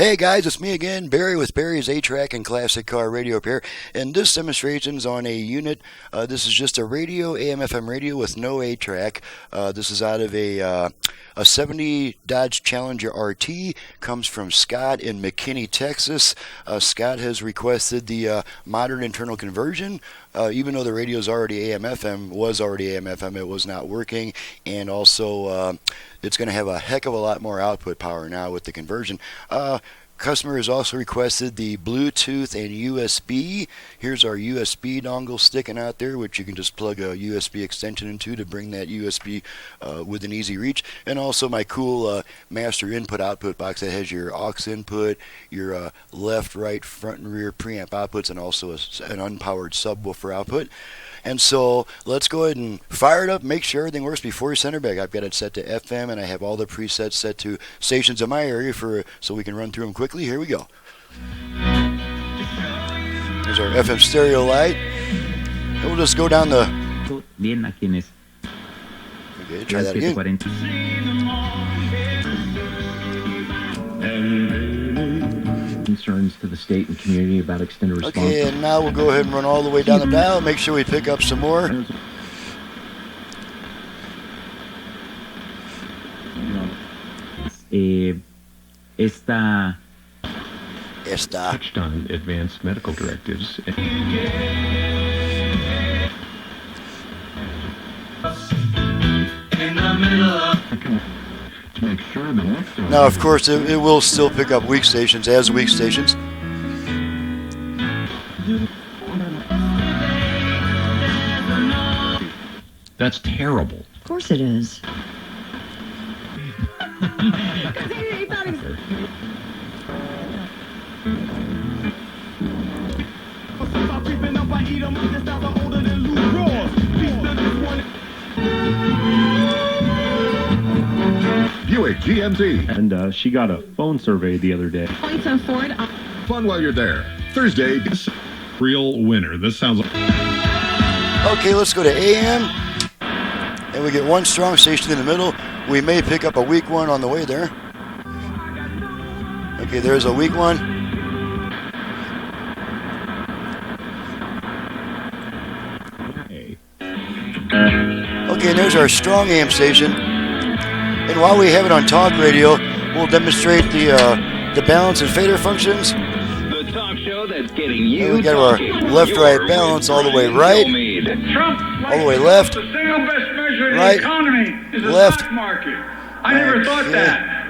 Hey guys, it's me again, Barry with Barry's 8-Track and Classic Car Radio Repair. And this demonstration's on a unit. This is just a radio, AM/FM radio with no 8-track. This is out of a 70 Dodge Challenger RT. Comes from Scott in McKinney, Texas. Scott has requested the modern internal conversion. Even though the radio is already AM/FM, was already AM/FM, it was not working. And also, it's going to have a heck of a lot more output power now with the conversion. Customer has also requested the Bluetooth and USB. Here's our USB dongle sticking out there, which you can just plug a USB extension into to bring that USB within easy reach. And also my cool master input-output box that has your aux input, your left, right, front, and rear preamp outputs, and also an unpowered subwoofer output. And so let's go ahead and fire it up, make sure everything works before you send her back. I've got it set to FM, and I have all the presets set to stations in my area so we can run through them quickly. Here we go. There's our FM stereo light. And we'll just go down the... Okay, try that again. Concerns to the state and community about extended response. Okay, and now we'll go ahead and run all the way down the dial. Make sure we pick up some more. Esta touched on advanced medical directives. To make sure the next one. Now, of course, it will still pick up weak stations as weak stations. That's terrible. Of course it is. Buick GMC. And she got a phone survey the other day. Points on Ford. Fun while you're there. Thursday. Real winner. This sounds like... Okay, let's go to AM. And we get one strong station in the middle. We may pick up a weak one on the way there. Okay, there's a weak one. Okay, and there's our strong AM station. And while we have it on talk radio, we'll demonstrate the balance and fader functions. The talk show that's getting you. And we got our left-right balance all the way right, all the way left, The single best measure in right, the economy is the left. stock market. I never thought that.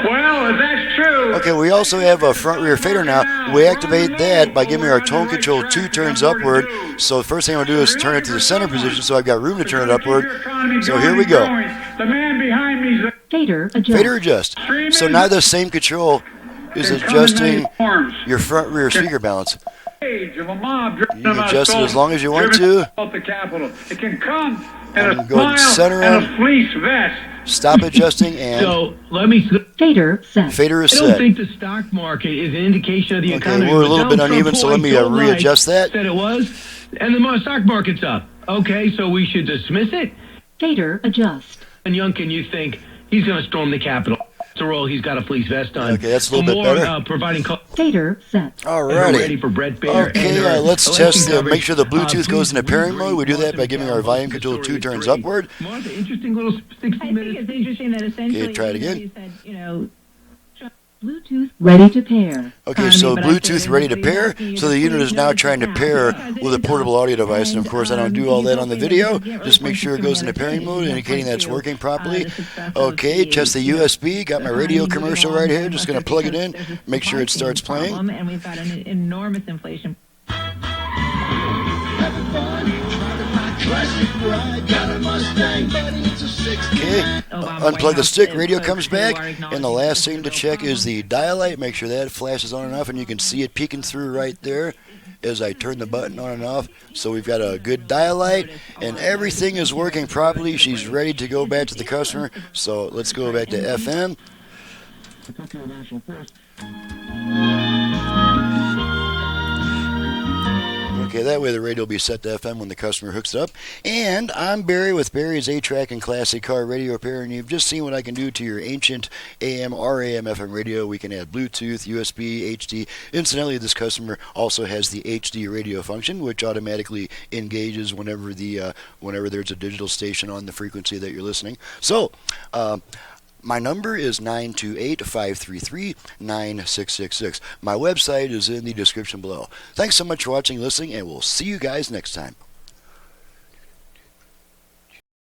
Well, if that's true. Okay, we also have a front-rear fader now. We activate that by giving our tone control 2 turns upward. So the first thing I'm going to do is turn it to the center position so I've got room to turn it upward. So here we go. The man behind me is Fader adjust. Fader adjust. So now the same control is adjusting your front-rear speaker balance. age of a mob You can adjust it as long as you want to. The Capitol. It can come in And a go ahead and smile center and him. a fleece vest. Stop adjusting and So let me. Fader set. fader is I don't set. think the stock market is an indication of the Okay, economy. we're a But little bit Donald Trump uneven, so let me don't like readjust that. Said it was, and the stock market's up. Okay, so we should dismiss it. Fader adjust. And Youngkin, you think he's going to storm the Capitol? After all, he's got a police vest on. Okay, that's a little bit For more, better. Providing Fader set. Alrighty. ready for Brett Bader. Okay, and our let's election test coverage. make sure the Bluetooth goes into Please pairing mode. We do that by Martha giving our volume control Story 2 is turns great. upward. Martha, interesting little 60 I think minutes. it's interesting that essentially Okay, try it again. you said, Bluetooth ready to pair. Okay, so Bluetooth ready to pair. So the unit is now trying to pair with a portable audio device. And of course, I don't do all that on the video. Just make sure it goes into pairing mode, indicating that it's working properly. Okay, test the USB. Got my radio commercial right here. Just going to plug it in. Make sure it starts playing. And we've got an enormous inflation. Okay, unplug the stick, radio comes back, and the last thing to check is the dial light. Make sure that flashes on and off, and you can see it peeking through right there as I turn the button on and off. So we've got a good dial light, and everything is working properly. She's ready to go back to the customer. So let's go back to FM. Okay, that way the radio will be set to FM when the customer hooks it up. And I'm Barry with Barry's 8-Track and Classic Car Radio Repair, and you've just seen what I can do to your ancient AM or AM FM radio. We can add Bluetooth, USB, HD. Incidentally, this customer also has the HD radio function, which automatically engages whenever there's a digital station on the frequency that you're listening. So, my number is 928-533-9666. My website is in the description below. Thanks so much for watching and listening, and we'll see you guys next time.